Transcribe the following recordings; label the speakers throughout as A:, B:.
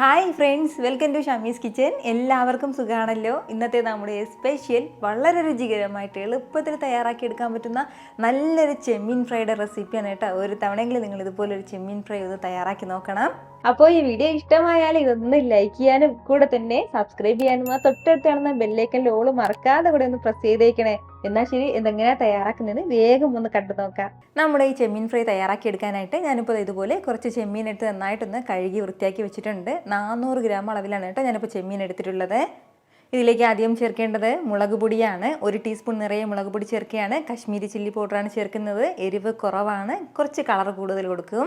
A: Hi friends, welcome to Shami's kitchen. എല്ലാവർക്കും സുഖമാണല്ലോ. ഇന്നത്തെ നമ്മുടെ സ്പെഷ്യൽ വളരെ രുചികരമായിട്ട് എളുപ്പത്തിൽ തയ്യാറാക്കിയെടുക്കാൻ പറ്റുന്ന നല്ലൊരു ചെമ്മീൻ ഫ്രൈയുടെ റെസിപ്പിയാണ് കേട്ടോ. ഒരു തവണയെങ്കിലും നിങ്ങൾ ഇതുപോലൊരു ചെമ്മീൻ ഫ്രൈ ഒന്ന് തയ്യാറാക്കി നോക്കണം. അപ്പോൾ ഈ വീഡിയോ ഇഷ്ടമായാൽ ഇതൊന്ന് ലൈക്ക് ചെയ്യാനും കൂടെ തന്നെ സബ്സ്ക്രൈബ് ചെയ്യാനും ആ തൊട്ടടുത്ത് കാണുന്ന ബെല്ലൈക്കൻ്റെ ഓള് മറക്കാതെ കൂടെ ഒന്ന് പ്രസ് ചെയ്തേക്കണേ. എന്നാൽ ശരി, എന്തെങ്ങനെയാണ് തയ്യാറാക്കുന്നത് വേഗം ഒന്ന് കണ്ടു നോക്കാം. നമ്മുടെ ഈ ചെമ്മീൻ ഫ്രൈ തയ്യാറാക്കി എടുക്കാനായിട്ട് ഞാനിപ്പോൾ ഇതുപോലെ കുറച്ച് ചെമ്മീൻ എടുത്ത് നന്നായിട്ടൊന്ന് കഴുകി വൃത്തിയാക്കി വെച്ചിട്ടുണ്ട്. 400 ഗ്രാം അളവിലാണ് കേട്ടോ ഞാനിപ്പോൾ ചെമ്മീൻ എടുത്തിട്ടുള്ളത്. ഇതിലേക്ക് ആദ്യം ചേർക്കേണ്ടത് മുളക് പൊടിയാണ്. 1 ടീസ്പൂൺ നിറയെ മുളക് പൊടി ചേർക്കുകയാണ്. കശ്മീരി ചില്ലി പൗഡറാണ് ചേർക്കുന്നത്. എരിവ് കുറവാണ്, കുറച്ച് കളർ കൂടുതൽ കൊടുക്കും.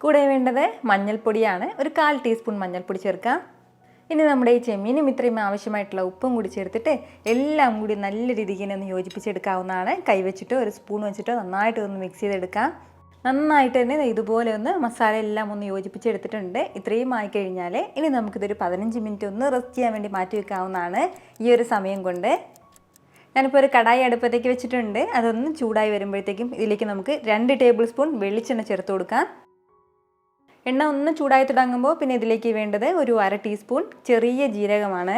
A: കൂടെ വേണ്ടത് മഞ്ഞൾപ്പൊടിയാണ്. 1/4 ടീസ്പൂൺ മഞ്ഞൾപ്പൊടി ചേർക്കാം. ഇനി നമ്മുടെ ഈ ചെമ്മീനും ഇത്രയും ആവശ്യമായിട്ടുള്ള ഉപ്പും കൂടി ചേർത്തിട്ട് എല്ലാം കൂടി നല്ല രീതിക്ക് ഒന്ന് യോജിപ്പിച്ചെടുക്കാവുന്നതാണ്. കൈവച്ചിട്ടോ ഒരു സ്പൂൺ വെച്ചിട്ടോ നന്നായിട്ട് ഒന്ന് മിക്സ് ചെയ്തെടുക്കാം. നന്നായിട്ട് തന്നെ ഇതുപോലെ ഒന്ന് മസാല എല്ലാം ഒന്ന് യോജിപ്പിച്ചെടുത്തിട്ടുണ്ട്. ഇത്രയും ആയിക്കഴിഞ്ഞാൽ ഇനി നമുക്കിതൊരു 15 മിനിറ്റ് ഒന്ന് റെസ്റ്റ് ചെയ്യാൻ വേണ്ടി മാറ്റി വെക്കാവുന്നതാണ്. ഈ ഒരു സമയം കൊണ്ട് ഞാനിപ്പോൾ ഒരു കടായി അടുപ്പത്തേക്ക് വെച്ചിട്ടുണ്ട്. അതൊന്ന് ചൂടായി വരുമ്പോഴത്തേക്കും ഇതിലേക്ക് നമുക്ക് 2 ടേബിൾ സ്പൂൺ വെളിച്ചെണ്ണ ചേർത്ത് കൊടുക്കാം. എണ്ണ ഒന്ന് ചൂടായി തുടങ്ങുമ്പോൾ പിന്നെ ഇതിലേക്ക് വേണ്ടത് ഒരു 1/2 ടീസ്പൂൺ ചെറിയ ജീരകമാണ്.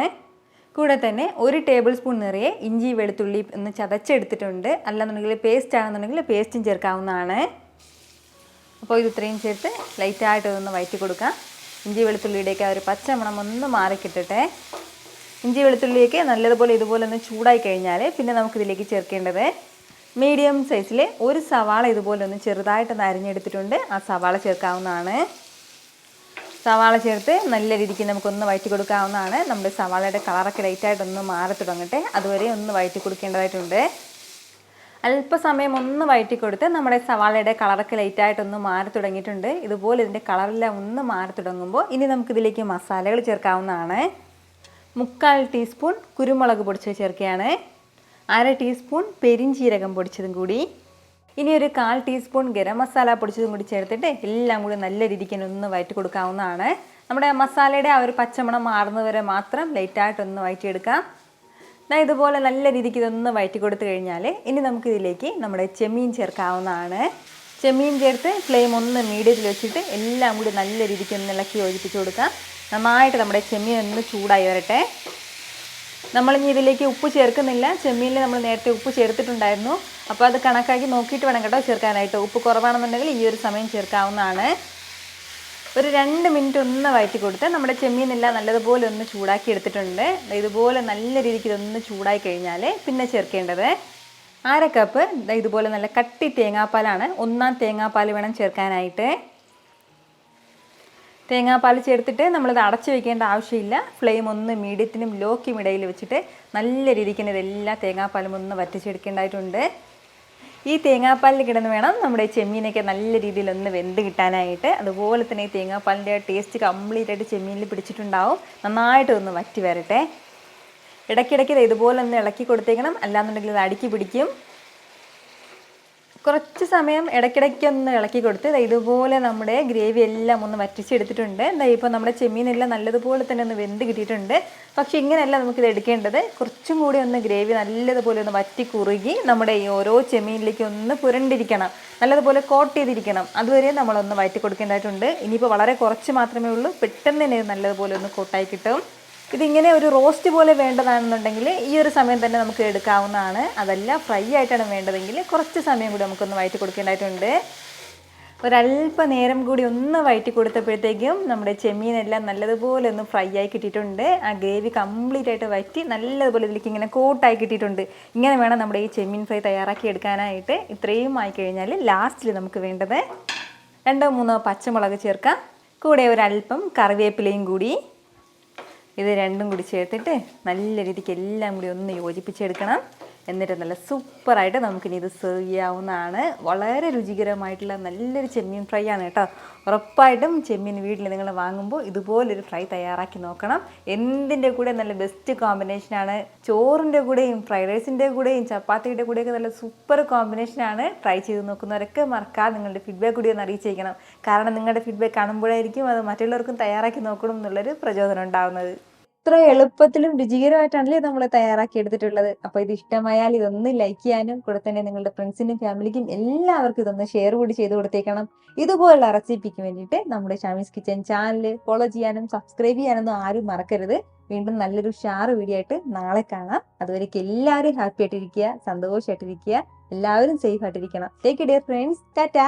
A: കൂടെ തന്നെ 1 ടേബിൾ സ്പൂൺ നിറയെ ഇഞ്ചി വെളുത്തുള്ളി ഒന്ന് ചതച്ചെടുത്തിട്ടുണ്ട്. അല്ലാന്നുണ്ടെങ്കിൽ പേസ്റ്റ് ആണെന്നുണ്ടെങ്കിൽ പേസ്റ്റും ചേർക്കാവുന്നതാണ്. അപ്പോൾ ഇത് ഇത്രയും ചേർത്ത് ലൈറ്റായിട്ട് ഒന്ന് വഴറ്റി കൊടുക്കാം. ഇഞ്ചി വെളുത്തുള്ളിയുടെയൊക്കെ ആ ഒരു പച്ചമണം ഒന്ന് മാറിക്കിട്ടട്ടെ. ഇഞ്ചി വെളുത്തുള്ളിയൊക്കെ നല്ലതുപോലെ ഇതുപോലെ ഒന്ന് ചൂടായി കഴിഞ്ഞാൽ പിന്നെ നമുക്കിതിലേക്ക് ചേർക്കേണ്ടത് മീഡിയം സൈസിൽ ഒരു സവാള ഇതുപോലെ ഒന്ന് ചെറുതായിട്ടൊന്ന് അരിഞ്ഞെടുത്തിട്ടുണ്ട്. ആ സവാള ചേർക്കാവുന്നതാണ്. സവാള ചേർത്ത് നല്ല രീതിക്ക് നമുക്കൊന്ന് വഴറ്റി കൊടുക്കാവുന്നതാണ്. നമ്മുടെ സവാളയുടെ കളറൊക്കെ ലൈറ്റായിട്ടൊന്ന് മാറി തുടങ്ങട്ടെ. അതുവരെ ഒന്ന് വഴറ്റി കൊടുക്കേണ്ടതായിട്ടുണ്ട്. അല്പസമയം ഒന്ന് വഴറ്റി കൊടുത്ത് നമ്മുടെ സവാളയുടെ കളറൊക്കെ ലൈറ്റായിട്ടൊന്ന് മാറി തുടങ്ങിയിട്ടുണ്ട്. ഇതുപോലെ ഇതിൻ്റെ കളറെല്ലാം ഒന്ന് മാറി തുടങ്ങുമ്പോൾ ഇനി നമുക്കിതിലേക്ക് മസാലകൾ ചേർക്കാവുന്നതാണ്. 1/4 ടീസ്പൂൺ കുരുമുളക് പൊടിച്ച് ചേർക്കുകയാണ്. 1/2 ടീസ്പൂൺ പെരിഞ്ചീരകം പൊടിച്ചതും കൂടി. ഇനി ഒരു 1/4 ടീസ്പൂൺ ഗരം മസാല പൊടിച്ചതും കൂടി ചേർത്തിട്ട് എല്ലാം കൂടി നല്ല രീതിക്ക് ഒന്ന് വഴറ്റി കൊടുക്കാവുന്നതാണ്. നമ്മുടെ മസാലയുടെ ആ ഒരു പച്ചമണം മാറുന്നവരെ മാത്രം ലൈറ്റായിട്ടൊന്ന് വഴറ്റിയെടുക്കാം. ഇതുപോലെ നല്ല രീതിക്ക് ഇതൊന്ന് വഴറ്റി കൊടുത്തു കഴിഞ്ഞാൽ ഇനി നമുക്കിതിലേക്ക് നമ്മുടെ ചെമ്മീൻ ചേർക്കാവുന്നതാണ്. ചെമ്മീൻ ചേർത്ത് ഫ്ലെയിം ഒന്ന് മീഡിയത്തിൽ വെച്ചിട്ട് എല്ലാം കൂടി നല്ല രീതിക്ക് ഒന്ന് ഇളക്കി യോജിപ്പിച്ച് കൊടുക്കാം. നന്നായിട്ട് നമ്മുടെ ചെമ്മീൻ ഒന്ന് ചൂടായി വരട്ടെ. നമ്മളിനി ഇതിലേക്ക് ഉപ്പ് ചേർക്കുന്നില്ല. ചെമ്മീനിൽ നമ്മൾ നേരത്തെ ഉപ്പ് ചേർത്തിട്ടുണ്ടായിരുന്നു. അപ്പോൾ അത് കണക്കാക്കി നോക്കിയിട്ട് വേണം കേട്ടോ ചേർക്കാനായിട്ട്. ഉപ്പ് കുറവാണെന്നുണ്ടെങ്കിൽ ഈ ഒരു സമയം ചേർക്കാവുന്നതാണ്. ഒരു 2 മിനിറ്റ് ഒന്ന് വഴറ്റി കൊടുത്ത് നമ്മുടെ ചെമ്മീനെല്ലാം നല്ലതുപോലെ ഒന്ന് ചൂടാക്കി എടുത്തിട്ടുണ്ട്. ഇതുപോലെ നല്ല രീതിക്ക് ഇതൊന്ന് ചൂടായി കഴിഞ്ഞാൽ പിന്നെ ചേർക്കേണ്ടത് 1/2 കപ്പ് ഇതുപോലെ നല്ല കട്ടി തേങ്ങാപ്പാലാണ്. 1/4 തേങ്ങാപ്പാൽ വേണം ചേർക്കാനായിട്ട്. തേങ്ങാപ്പാൽ ചേർത്തിട്ട് നമ്മളിത് അടച്ചു വയ്ക്കേണ്ട ആവശ്യമില്ല. ഫ്ലെയിം ഒന്ന് മീഡിയത്തിനും ലോക്കും ഇടയിൽ വെച്ചിട്ട് നല്ല രീതിക്ക് ഇതെല്ലാം തേങ്ങാപ്പാലും ഒന്ന് വറ്റിച്ചെടുക്കേണ്ടതായിട്ടുണ്ട്. ഈ തേങ്ങാപ്പാലിൽ കിടന്ന് വേണം നമ്മുടെ ചെമ്മീനൊക്കെ നല്ല രീതിയിലൊന്ന് വെന്ത് കിട്ടാനായിട്ട്. അതുപോലെ തന്നെ ഈ തേങ്ങാപ്പാലിൻ്റെ ടേസ്റ്റ് കംപ്ലീറ്റ് ആയിട്ട് ചെമ്മീനിൽ പിടിച്ചിട്ടുണ്ടാവും. നന്നായിട്ട് ഒന്ന് വറ്റി വരട്ടെ. ഇടയ്ക്കിടയ്ക്ക് ഇതുപോലെ ഒന്ന് ഇളക്കി കൊടുത്തേക്കണം, അല്ലാന്നുണ്ടെങ്കിൽ ഇത് അടുക്കി പിടിക്കും. കുറച്ച് സമയം ഇടയ്ക്കിടയ്ക്കൊന്ന് ഇളക്കി കൊടുത്ത് ഇതുപോലെ നമ്മുടെ ഗ്രേവി എല്ലാം ഒന്ന് വറ്റിച്ചെടുത്തിട്ടുണ്ട്. ഇപ്പോൾ നമ്മുടെ ചെമ്മീനെല്ലാം നല്ലതുപോലെ തന്നെ ഒന്ന് വെന്ത് കിട്ടിയിട്ടുണ്ട്. പക്ഷേ ഇങ്ങനെയല്ല നമുക്കിത് എടുക്കേണ്ടത്. കുറച്ചും കൂടി ഒന്ന് ഗ്രേവി നല്ലതുപോലെ ഒന്ന് വറ്റി കുറുകി നമ്മുടെ ഈ ഓരോ ചെമ്മീനിലേക്ക് ഒന്ന് പുരണ്ടിരിക്കണം, നല്ലതുപോലെ കോട്ട് ചെയ്തിരിക്കണം. അതുവരെ നമ്മളൊന്ന് വറ്റി കൊടുക്കേണ്ടതായിട്ടുണ്ട്. ഇനിയിപ്പോൾ വളരെ കുറച്ച് മാത്രമേ ഉള്ളൂ. പെട്ടെന്ന് തന്നെ നല്ലതുപോലെ ഒന്ന് കോട്ടായി കിട്ടും. ഇതിങ്ങനെ ഒരു റോസ്റ്റ് പോലെ വേണ്ടതാണെന്നുണ്ടെങ്കിൽ ഈ ഒരു സമയം തന്നെ നമുക്ക് എടുക്കാവുന്നതാണ്. അതല്ല ഫ്രൈ ആയിട്ടാണ് വേണ്ടതെങ്കിൽ കുറച്ച് സമയം കൂടി നമുക്കൊന്ന് വഴറ്റി കൊടുക്കേണ്ടതായിട്ടുണ്ട്. ഒരല്പ നേരം കൂടി ഒന്ന് വഴറ്റി കൊടുത്തപ്പോഴത്തേക്കും നമ്മുടെ ചെമ്മീനെല്ലാം നല്ലതുപോലെ ഒന്ന് ഫ്രൈ ആയി കിട്ടിയിട്ടുണ്ട്. ആ ഗ്രേവി കംപ്ലീറ്റ് ആയിട്ട് വറ്റി നല്ലതുപോലെ ഇതിലേക്ക് ഇങ്ങനെ കോട്ടായി കിട്ടിയിട്ടുണ്ട്. ഇങ്ങനെ വേണം നമ്മുടെ ഈ ചെമ്മീൻ ഫ്രൈ തയ്യാറാക്കി എടുക്കാനായിട്ട്. ഇത്രയും ആയിക്കഴിഞ്ഞാൽ ലാസ്റ്റിൽ നമുക്ക് വേണ്ടത് 2-3 പച്ചമുളക് ചേർക്കാം. കൂടെ ഒരല്പം കറിവേപ്പിലയും കൂടി. ഇത് രണ്ടും കൂടി ചേർത്തിട്ട് നല്ല രീതിക്ക് എല്ലാം കൂടി ഒന്ന് യോജിപ്പിച്ചെടുക്കണം. എന്നിട്ട് നല്ല സൂപ്പറായിട്ട് നമുക്കിനി ഇത് സെർവ് ചെയ്യാവുന്നതാണ്. വളരെ രുചികരമായിട്ടുള്ള നല്ലൊരു ചെമ്മീൻ ഫ്രൈ ആണ് കേട്ടോ. ഉറപ്പായിട്ടും ചെമ്മീൻ വീട്ടിൽ നിങ്ങൾ വാങ്ങുമ്പോൾ ഇതുപോലൊരു ഫ്രൈ തയ്യാറാക്കി നോക്കണം. എന്തിൻ്റെ കൂടെ നല്ല ബെസ്റ്റ് കോമ്പിനേഷനാണ്. ചോറിൻ്റെ കൂടെയും ഫ്രൈഡ് റൈസിൻ്റെ കൂടെയും ചപ്പാത്തിയുടെ കൂടെയൊക്കെ നല്ല സൂപ്പർ കോമ്പിനേഷനാണ്. ട്രൈ ചെയ്ത് നോക്കുന്നവരൊക്കെ മറക്കാതെ നിങ്ങളുടെ ഫീഡ്ബാക്ക് കൂടി ഒന്ന് അറിയിച്ചേക്കണം. കാരണം നിങ്ങളുടെ ഫീഡ്ബാക്ക് കാണുമ്പോഴായിരിക്കും അത് മറ്റുള്ളവർക്കും തയ്യാറാക്കി നോക്കണം എന്നുള്ളൊരു പ്രചോദനം ഉണ്ടാകുന്നത്. എത്ര എളുപ്പത്തിലും രുചികരമായിട്ടാണല്ലേ നമ്മൾ തയ്യാറാക്കി എടുത്തിട്ടുള്ളത്. അപ്പോൾ ഇത് ഇഷ്ടമായാൽ ഇതൊന്ന് ലൈക്ക് ചെയ്യാനും കൂടെ തന്നെ നിങ്ങളുടെ ഫ്രണ്ട്സിനും ഫാമിലിക്കും എല്ലാവർക്കും ഇതൊന്ന് ഷെയർ കൂടി ചെയ്ത് കൊടുത്തേക്കണം. ഇതുപോലുള്ള റെസിപ്പിക്ക് വേണ്ടിയിട്ട് നമ്മുടെ ഷാമീസ് കിച്ചൻ ചാനൽ ഫോളോ ചെയ്യാനും സബ്സ്ക്രൈബ് ചെയ്യാനൊന്നും ആരും മറക്കരുത്. വീണ്ടും നല്ലൊരു ഷാർ വീഡിയോ ആയിട്ട് നാളെ കാണാം. അതുവരേക്കും എല്ലാവരും ഹാപ്പി ആയിട്ടിരിക്കുക, സന്തോഷമായിട്ടിരിക്കുക, എല്ലാവരും സേഫ് ആയിട്ടിരിക്കണം. Take care friends. ടാറ്റാ.